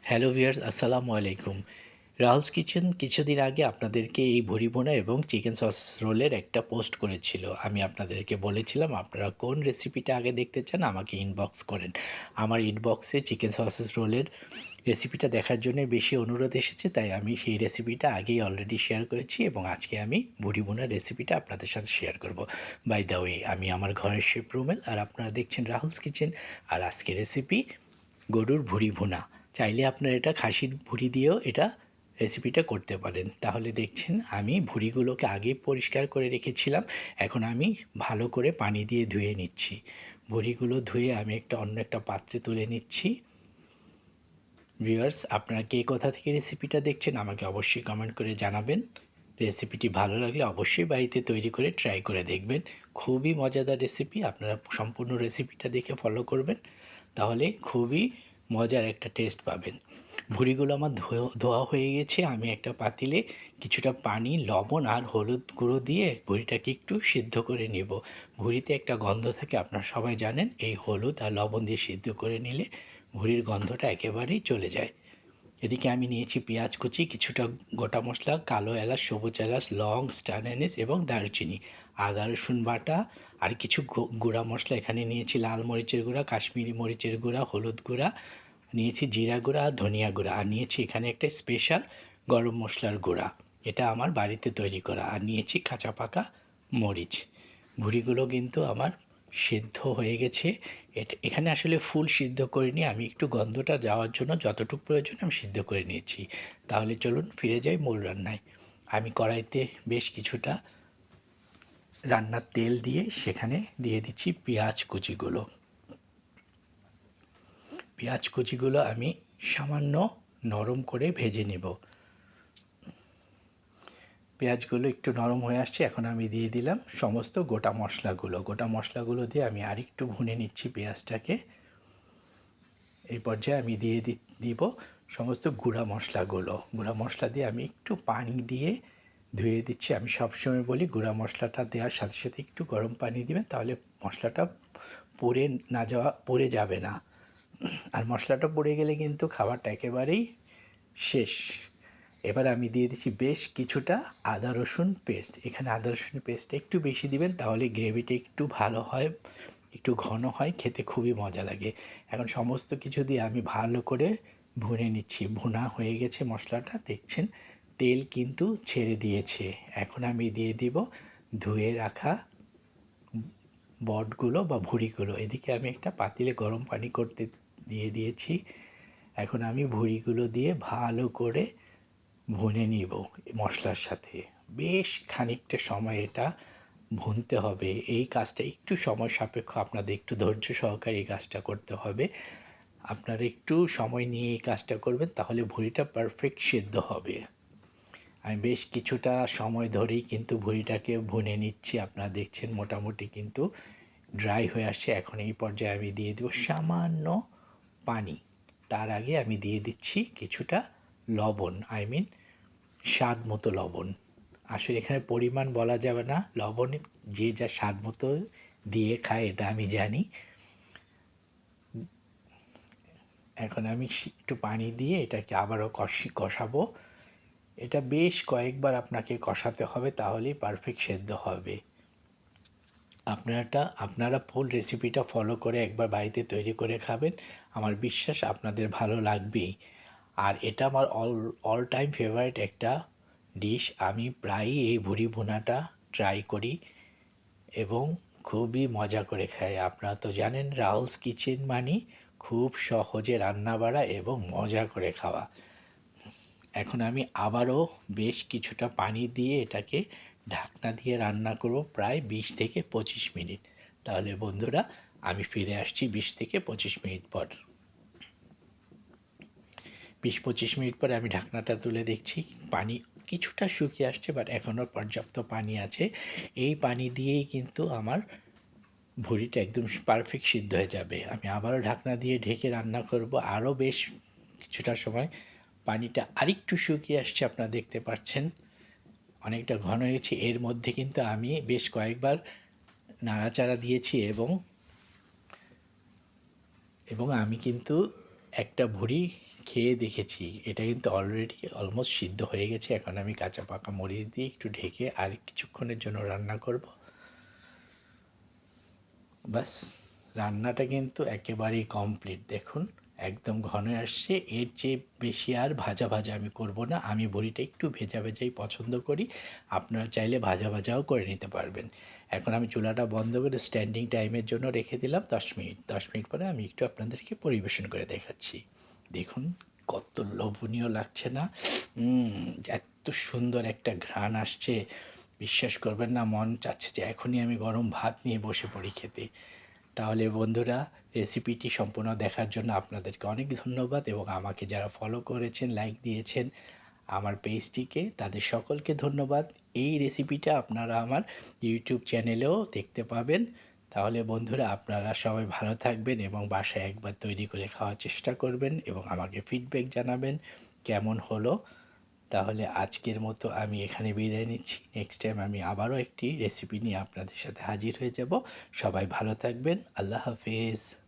Hello viewers, আসসালামু আলাইকুম। Rahul's kitchen কিছুদিন আগে আপনাদেরকে এই ভুরি ভুনা এবং চিকেন সস রোলের একটা পোস্ট করেছিল। আমি আপনাদেরকে বলেছিলাম আপনারা কোন রেসিপিটা আগে দেখতে চান আমাকে ইনবক্স করেন। আমার ইনবক্সে চিকেন সসেস রোলের রেসিপিটা দেখার জন্য বেশি অনুরোধ এসেছে, তাই আমি সেই রেসিপিটা আগেই অলরেডি শেয়ার করেছি এবং আজকে আমি ভুরি ভুনার রেসিপিটা আপনাদের সাথে শেয়ার করব। বাই দ্য ওয়ে, আমি আমার ঘরের শেফ রুমেল আর আপনারা দেখছেন রাহুলস কিচেন। আর আজকে রেসিপি গরুর ভুঁড়ি ভুনা। চাইলে আপনারা এটা খাসির ভুঁড়ি দিয়েও এটা রেসিপিটা করতে পারেন। তাহলে দেখছেন আমি ভুঁড়িগুলোকে আগে পরিষ্কার করে রেখেছিলাম, এখন আমি ভালো করে পানি দিয়ে ধুয়ে নিচ্ছি। ভুঁড়িগুলো ধুয়ে আমি অন্য একটা পাত্রে তুলে নিচ্ছি। ভিউয়ার্স, আপনারা কে কোথা থেকে রেসিপিটা দেখছেন আমাকে অবশ্যই কমেন্ট করে জানাবেন। রেসিপিটি ভালো লাগলে অবশ্যই বাড়িতে তৈরি করে ট্রাই করে দেখবেন। খুবই মজাদার রেসিপি, আপনারা সম্পূর্ণ রেসিপিটা দেখে ফলো করবেন, তাহলে খুবই মজার একটা টেস্ট পাবেন। ভুঁড়িগুলো আমার ধোয়া হয়ে গেছে। আমি একটা পাতিলে কিছুটা পানি, লবণ আর হলুদ গুঁড়ো দিয়ে ভুঁড়িটাকে একটু সিদ্ধ করে নেব। ভুঁড়িতে একটা গন্ধ থাকে, আপনারা সবাই জানেন। এই হলুদ আর লবণ দিয়ে সিদ্ধ করে নিলে ভুঁড়ির গন্ধটা একেবারেই চলে যায়। এদিকে আমি নিয়েছি পেঁয়াজ কুচি, কিছুটা গোটা মশলা, কালো এলাচ, সবুজ এলাচ, লং, স্টার অ্যানিস এবং দারচিনি, আদা রসুন বাটা আর কিছু গুঁড়া মশলা। এখানে নিয়েছি লাল মরিচের গুঁড়া, কাশ্মীরি মরিচের গুঁড়া, হলুদ গুঁড়া, নিয়েছি জিরা গুঁড়া আর ধনিয়া গুঁড়া, আর নিয়েছি এখানে একটা স্পেশাল গরম মশলার গুঁড়া। এটা আমার বাড়িতে তৈরি করা। আর নিয়েছি কাঁচা পাকা মরিচ। ভুঁড়িগুলো কিন্তু আমার সিদ্ধ হয়ে গেছে। এখানে আসলে ফুল সিদ্ধ করিনি, আমি একটু গন্ধটা যাওয়ার জন্য যতটুকু প্রয়োজন আমি সিদ্ধ করে নিয়েছি। তাহলে চলুন ফিরে যাই মূল রান্নায়। আমি কড়াইতে বেশ কিছুটা রান্নার তেল দিয়ে সেখানে দিয়ে দিচ্ছি পেঁয়াজ কুচিগুলো। পেঁয়াজ কুচিগুলো আমি সামান্য নরম করে ভেজে নেব। পেঁয়াজগুলো একটু নরম হয়ে আসছে, এখন আমি দিয়ে দিলাম সমস্ত গোটা মশলাগুলো। গোটা মশলাগুলো দিয়ে আমি আরেকটু ভুনে নিচ্ছি পেঁয়াজটাকে। এই পর্যায়ে আমি দিয়ে দিব সমস্ত গুঁড়া মশলাগুলো। গুঁড়া মশলা দিয়ে আমি একটু পানি দিয়ে ধুয়ে দিচ্ছি। আমি সবসময় বলি গুঁড়া মশলাটা দেওয়ার সাথে সাথে একটু গরম পানি দিবেন, তাহলে মশলাটা পড়ে যাবে না। আর মশলাটা পড়ে গেলে কিন্তু খাবারটা একেবারেই শেষ। এবার আমি দিয়ে দিচ্ছি বেশ কিছুটা আদা রসুন পেস্ট। এখানে আদা রসুন পেস্টটা একটু বেশি দিবেন, তাহলে গ্রেভিটা একটু ভালো হয়, একটু ঘন হয়, খেতে খুবই মজা লাগে। এখন সমস্ত কিছু দিয়ে আমি ভালো করে ভুনে নিচ্ছি। ভুনা হয়ে গেছে মশলাটা, দেখছেন তেল কিন্তু ছেড়ে দিয়েছে। এখন আমি দিয়ে দিব ধুয়ে রাখা বটগুলো বা ভুঁড়িগুলো। এদিকে আমি একটা পাতিলে গরম পানি করতে দিয়ে দিয়েছি। এখন আমি ভুঁড়িগুলো দিয়ে ভালো করে ভুনে নিব মশলার সাথে। বেশ খানিকটা সময় এটা ভুনতে হবে। এই কাজটা একটু সময় সাপেক্ষ, আপনাদের একটু ধৈর্য সহকারে এই কাজটা করতে হবে। আপনারা একটু সময় নিয়ে এই কাজটা করবেন, তাহলে ভুঁড়িটা পারফেক্ট সিদ্ধ হবে। আমি বেশ কিছুটা সময় ধরেই কিন্তু ভুঁড়িটাকে ভুনে নিচ্ছি। আপনারা দেখছেন মোটামুটি কিন্তু ড্রাই হয়ে আসছে। এখন এই পর্যায়ে আমি দিয়ে দেবো সামান্য পানি। তার আগে আমি দিয়ে দিচ্ছি কিছুটা লবণ, স্বাদ মতো লবণ। আসলে এখানে পরিমাণ বলা যাবে না, লবণ যে যা স্বাদ মতো দিয়ে খায় এটা আমি জানি। এখন আমি একটু পানি দিয়ে এটাকে আবারও কষাবো। এটা বেশ কয়েকবার আপনাকে কষাতে হবে, তাহলেই পারফেক্ট সেদ্ধ হবে। আপনারা ফুল রেসিপিটা ফলো করে একবার বাড়িতে তৈরি করে খাবেন, আমার বিশ্বাস আপনাদের ভালো লাগবেই। আর এটা আমার অল টাইম ফেভারিট একটা ডিশ। আমি প্রায়ই এই ভুঁড়ি ভুনাটা ট্রাই করি এবং খুবই মজা করে খাই। আপনারা তো জানেন রাহুলস কিচেন মানে খুব সহজে রান্না বাড়া এবং মজা করে খাওয়া। এখন আমি আবারও বেশ কিছুটা পানি দিয়ে এটাকে ঢাকনা দিয়ে রান্না করব প্রায় 20 থেকে 25 মিনিট। তাহলে বন্ধুরা, আমি ফিরে আসছি 20 থেকে 25 মিনিট পর। 20-25 মিনিট পরে আমি ঢাকনাটা তুলে দেখছি পানি কিছুটা শুকিয়ে আসছে, বাট এখনও পর্যাপ্ত পানি আছে। এই পানি দিয়েই কিন্তু আমার ভুঁড়িটা একদম পারফেক্ট সিদ্ধ হয়ে যাবে। আমি আবারও ঢাকনা দিয়ে ঢেকে রান্না করব আরও বেশ কিছুটা সময়। পানিটা আরেকটু শুকিয়ে আসছে, আপনারা দেখতে পাচ্ছেন অনেকটা ঘন হয়েছে। এর মধ্যে কিন্তু আমি বেশ কয়েকবার নাড়াচাড়া দিয়েছি এবং আমি কিন্তু একটা ভুঁড়ি খেয়ে দেখেছি এটা কিন্তু অলরেডি অলমোস্ট সিদ্ধ হয়ে গেছে। এখন আমি কাঁচা পাকা মরিচ দিয়ে একটু ঢেকে আর কিছুক্ষণের জন্য রান্না করব। ব্যাস, রান্নাটা কিন্তু একেবারেই কমপ্লিট। দেখুন একদম ঘন আসছে। এর চেয়ে বেশি আর ভাজা ভাজা আমি করব না। আমি বড়িটা একটু ভেজা ভেজাই পছন্দ করি। আপনারা চাইলে ভাজা ভাজাও করে নিতে পারবেন। এখন আমি চুলাটা বন্ধ করে স্ট্যান্ডিং টাইমের জন্য রেখে দিলাম 10 মিনিট। 10 মিনিট পরে আমি একটু আপনাদেরকে পরিবেশন করে দেখাচ্ছি। দেখুন কত লোভনীয় লাগছে না? এত সুন্দর একটা ঘ্রাণ আসছে, বিশ্বাস করবেন না, মন চাচ্ছে যে এখনই আমি গরম ভাত নিয়ে বসে পড়ি খেতে। তাহলে বন্ধুরা, রেসিপিটি সম্পূর্ণ দেখার জন্য আপনাদেরকে অনেক ধন্যবাদ, এবং আমাকে যারা ফলো করেছেন, লাইক দিয়েছেন আমার পেজটিকে, তাদের সকলকে ধন্যবাদ। এই রেসিপিটা আপনারা আমার ইউটিউব চ্যানেলেও দেখতে পাবেন। তাহলে বন্ধুরা, আপনারা সবাই ভালো থাকবেন এবং বাসায় একবার তৈরি করে খাওয়ার চেষ্টা করবেন এবং আমাকে ফিডব্যাক জানাবেন কেমন হলো। তাহলে আজকের মতো আমি এখানে বিদায় নিচ্ছি। নেক্সট টাইম আমি আবারও একটি রেসিপি নিয়ে আপনাদের সাথে হাজির হয়ে যাব। সবাই ভালো থাকবেন। আল্লাহ হাফেজ।